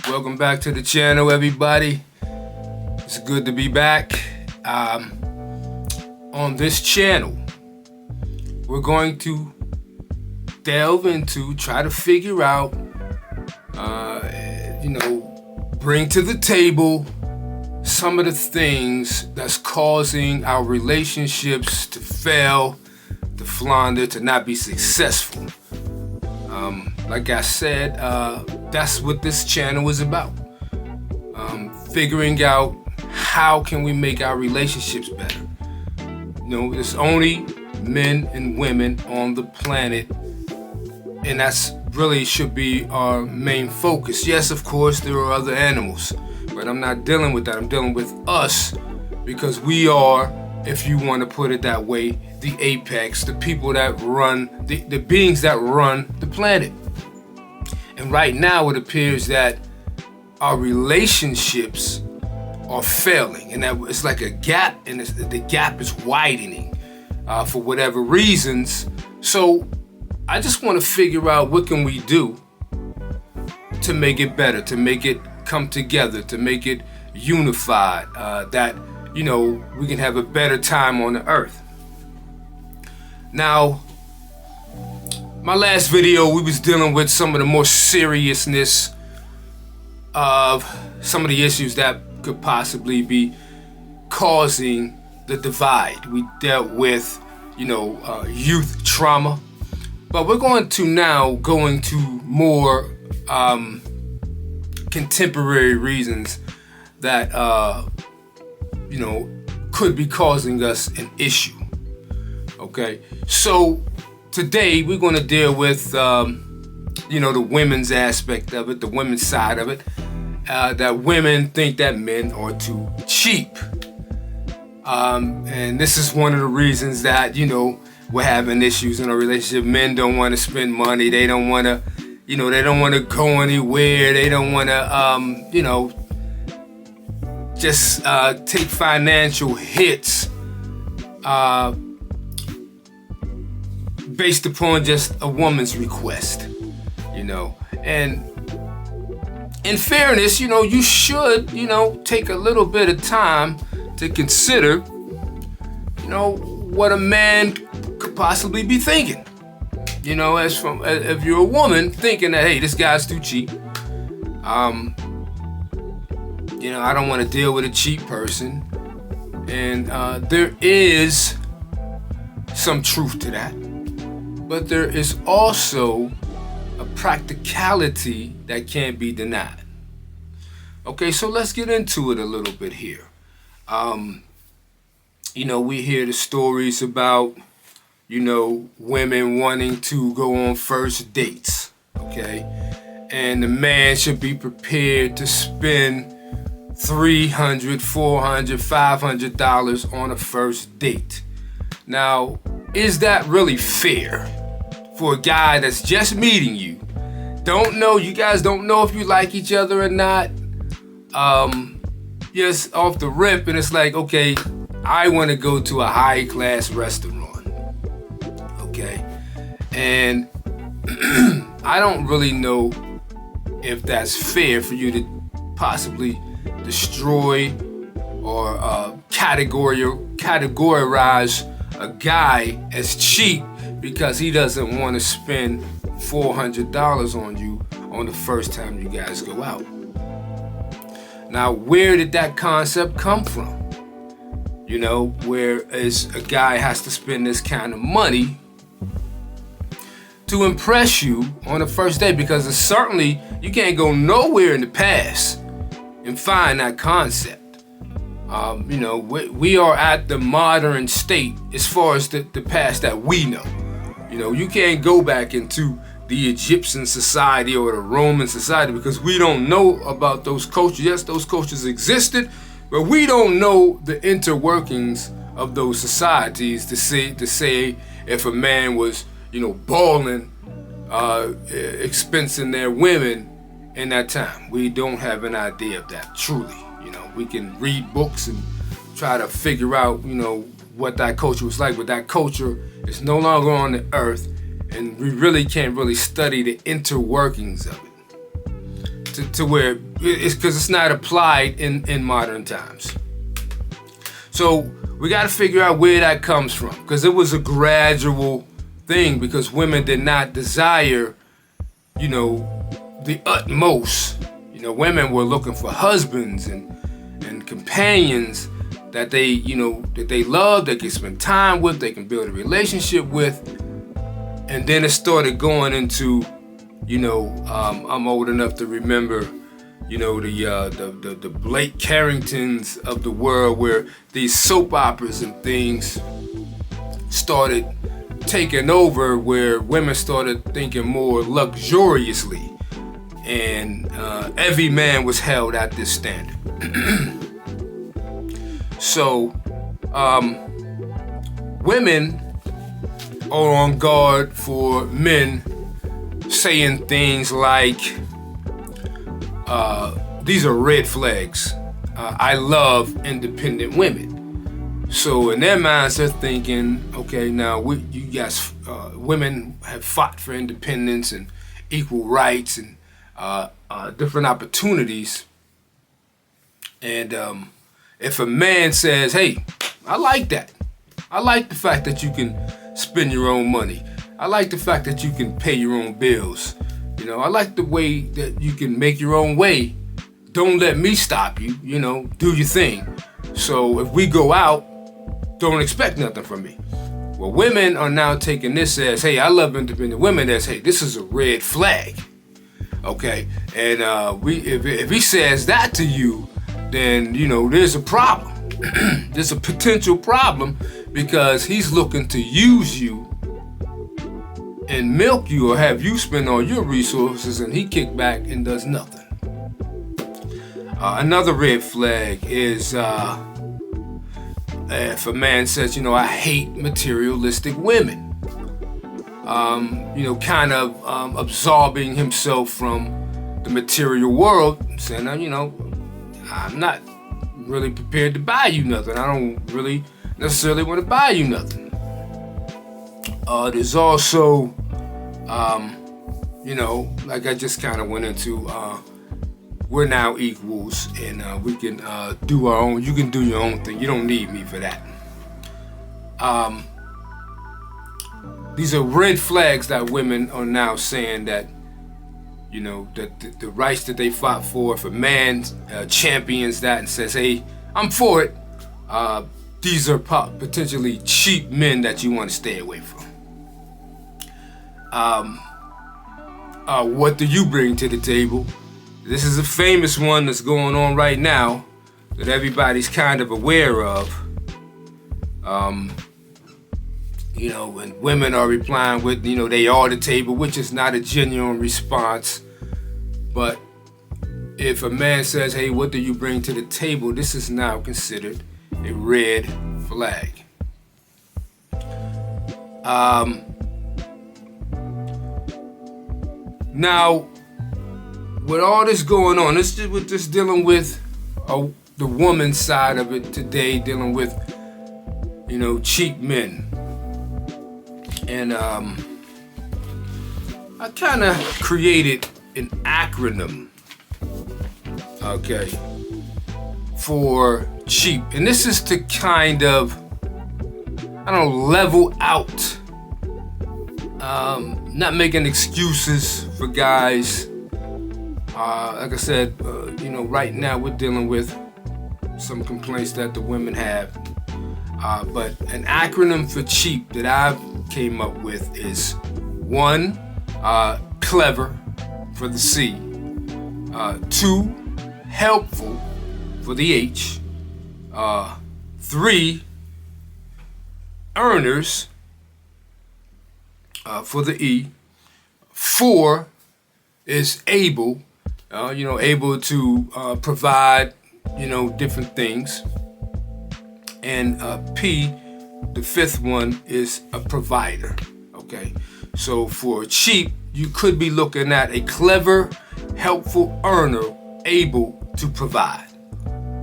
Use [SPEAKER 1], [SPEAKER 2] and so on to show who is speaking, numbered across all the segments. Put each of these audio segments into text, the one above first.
[SPEAKER 1] Welcome back to the channel, everybody. It's good to be back. On this channel, we're going to delve into, try to figure out, bring to the table some of the things that's causing our relationships to fail, to flounder, to not be successful. Like I said, that's what this channel is about. Figuring out how can we make our relationships better. There's only men and women on the planet, and that's really should be our main focus. Yes, of course, there are other animals, but I'm not dealing with that. I'm dealing with us, because we are, if you want to put it that way, the apex, the people that run, the beings that run the planet. And right now it appears that our relationships are failing, and that it's like a gap, and the gap is widening for whatever reasons. So I just want to figure out what can we do to make it better, to make it come together, to make it unified, that we can have a better time on the earth. Now, my last video, we was dealing with some of the more seriousness of some of the issues that could possibly be causing the divide. We dealt with, youth trauma, but we're going to now go into more contemporary reasons that could be causing us an issue. Okay, so today we're going to deal with the women's aspect of it, the women's side of it, that women think that men are too cheap, and this is one of the reasons that we're having issues in a relationship. Men don't want to spend money. They don't want to, they don't want to go anywhere. They don't want to, just take financial hits based upon just a woman's request, and in fairness, you should, take a little bit of time to consider, what a man could possibly be thinking, if you're a woman thinking that, hey, this guy's too cheap, I don't want to deal with a cheap person, and there is some truth to that. But there is also a practicality that can't be denied. Okay, so let's get into it a little bit here. We hear the stories about, women wanting to go on first dates, okay? And the man should be prepared to spend $300, $400, $500 on a first date. Now, is that really fair? For a guy that's just meeting you, you guys don't know if you like each other or not, just off the rip, and it's like, okay, I want to go to a high class restaurant, okay, and I don't really know if that's fair for you to possibly destroy or categorize a guy as cheap because he doesn't want to spend $400 on you on the first time you guys go out. Now, where did that concept come from? Whereas a guy has to spend this kind of money to impress you on the first date, because it's certainly, you can't go nowhere in the past and find that concept. We are at the modern state as far as the past that we know. You can't go back into the Egyptian society or the Roman society because we don't know about those cultures. Yes, those cultures existed, but we don't know the interworkings of those societies to say if a man was, balling, expensing their women in that time. We don't have an idea of that, truly. We can read books and try to figure out, what that culture was like, but that culture is no longer on the earth, and we really can't really study the interworkings of it. to where it's because it's not applied in modern times. So we got to figure out where that comes from, because it was a gradual thing, because women did not desire, the utmost. Women were looking for husbands and companions that they love, they can spend time with, they can build a relationship with. And then it started going into, I'm old enough to remember, the Blake Carringtons of the world, where these soap operas and things started taking over, where women started thinking more luxuriously, and every man was held at this standard. So women are on guard for men saying things like, these are red flags. I love independent women. So in their minds, they're thinking, okay, now you guys, women have fought for independence and equal rights and different opportunities. And if a man says, hey, I like that. I like the fact that you can spend your own money. I like the fact that you can pay your own bills. I like the way that you can make your own way. Don't let me stop you, do your thing. So if we go out, don't expect nothing from me. Well, women are now taking this as, hey, I love independent women, as, hey, this is a red flag. Okay, and if he says that to you, then there's a problem. There's a potential problem, because he's looking to use you and milk you, or have you spend all your resources, and he kick back and does nothing. Another red flag is if a man says, I hate materialistic women. Kind of absorbing himself from the material world, saying, I'm not really prepared to buy you nothing. I don't really necessarily want to buy you nothing. There's also, like I just kind of went into, we're now equals, and we can do our own. You can do your own thing. You don't need me for that. These are red flags that women are now saying that, that the rights that they fought for, if a man champions that and says, hey, I'm for it, these are potentially cheap men that you want to stay away from. What do you bring to the table? This is a famous one that's going on right now that everybody's kind of aware of. And women are replying with, they are the table, which is not a genuine response. But if a man says, hey, what do you bring to the table? This is now considered a red flag. Now, with all this going on, we're just dealing with the woman's side of it today, dealing with, cheap men. And I kind of created an acronym, okay, for cheap. And this is to kind of, level out, not making excuses for guys. Like I said, right now we're dealing with some complaints that the women have. But an acronym for cheap that I've came up with is 1, clever for the C, 2, helpful for the H, 3, earners for the E, 4 is able, able to provide, different things. And P, the 5th one, is a provider, okay? So for cheap, you could be looking at a clever, helpful earner able to provide,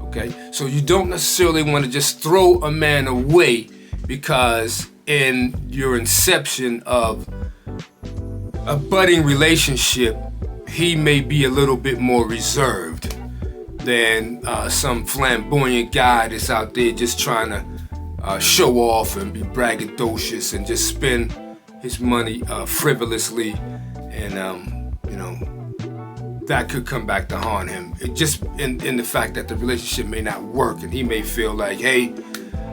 [SPEAKER 1] okay? So you don't necessarily want to just throw a man away because in your inception of a budding relationship, he may be a little bit more reserved than some flamboyant guy that's out there just trying to show off and be braggadocious and just spend his money frivolously, and that could come back to haunt him. It just in the fact that the relationship may not work, and he may feel like, hey,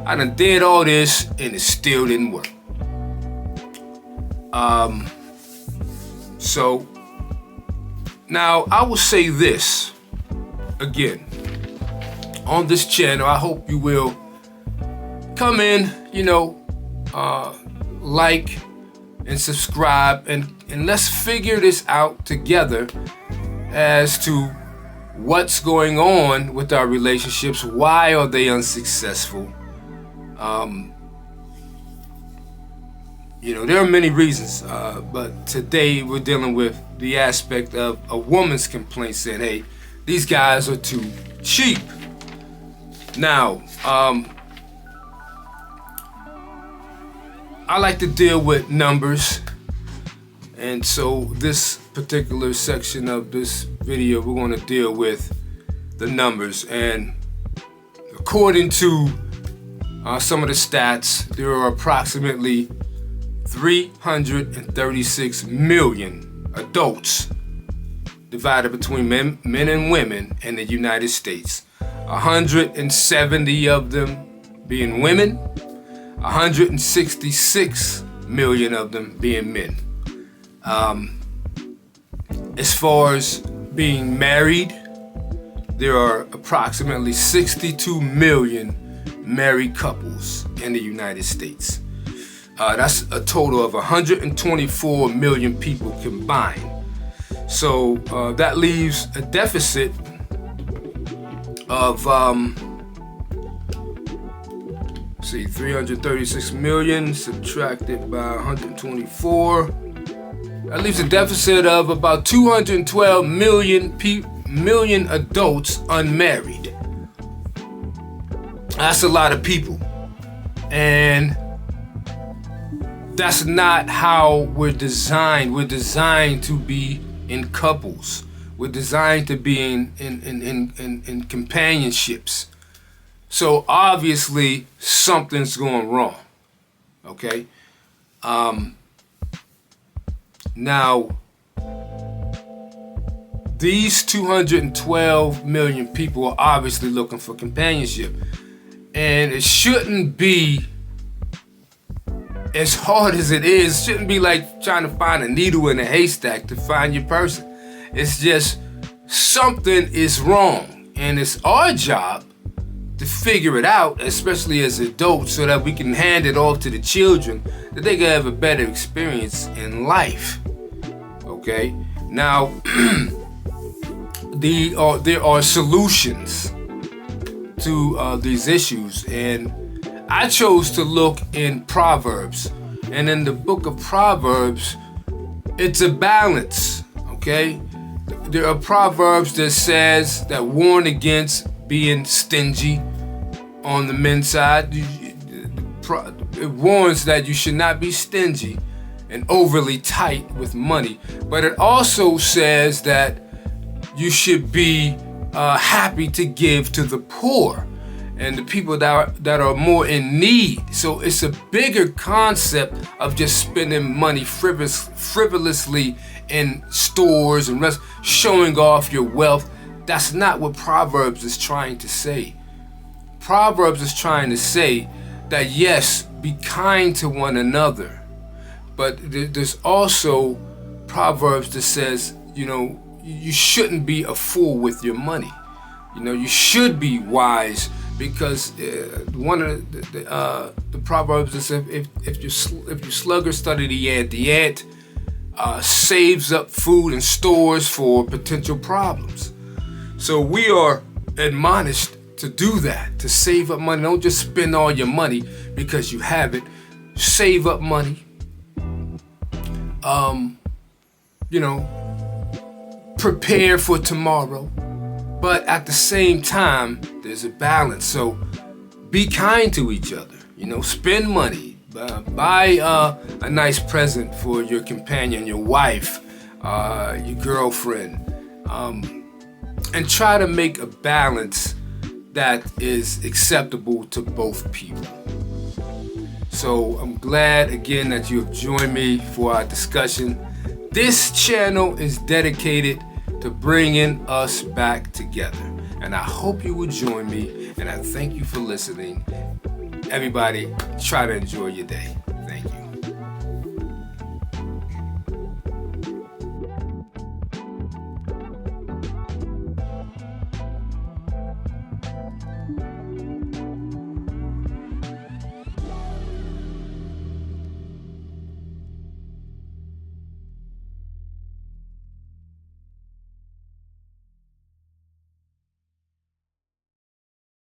[SPEAKER 1] I done did all this and it still didn't work. So now I will say this again on this channel. I hope you will come in, like and subscribe, and let's figure this out together as to what's going on with our relationships. Why are they unsuccessful? There are many reasons, but today we're dealing with the aspect of a woman's complaint saying, hey, these guys are too cheap. Now, I like to deal with numbers, and so this particular section of this video, we're going to deal with the numbers. And according to some of the stats, there are approximately 336 million adults divided between men and women in the United States. 170 of them being women, 166 million of them being men. As far as being married, there are approximately 62 million married couples in the United States. That's a total of 124 million people combined. So that leaves a deficit of 336 million subtracted by 124. That leaves a deficit of about 212 million adults unmarried. That's a lot of people. And that's not how we're designed. We're designed to be in couples. We're designed to be in companionships. So obviously something's going wrong. Okay? Now, these 212 million people are obviously looking for companionship. And it shouldn't be as hard as it is. It shouldn't be like trying to find a needle in a haystack to find your person. It's just something is wrong. And it's our job to figure it out, especially as adults, so that we can hand it off to the children, that they can have a better experience in life. Okay? Now, there are solutions to these issues, and I chose to look in Proverbs. And in the book of Proverbs, it's a balance, okay? There are Proverbs that warn against being stingy on the men's side. It warns that you should not be stingy and overly tight with money. But it also says that you should be happy to give to the poor and the people that are more in need. So it's a bigger concept of just spending money frivolously in stores and showing off your wealth. That's not what Proverbs is trying to say. Proverbs is trying to say that yes, be kind to one another. But there's also Proverbs that says, you shouldn't be a fool with your money. You should be wise, because one of the Proverbs is if you sluggard study the ant saves up food and stores for potential problems. So we are admonished to do that, to save up money. Don't just spend all your money because you have it. Save up money. Prepare for tomorrow. But at the same time, there's a balance. So be kind to each other. Spend money. Buy a nice present for your companion, your wife. your girlfriend, and try to make a balance that is acceptable to both people. So I'm glad again that you have joined me for our discussion. This channel is dedicated to bringing us back together, and I hope you will join me, and I thank you for listening. Everybody, try to enjoy your day.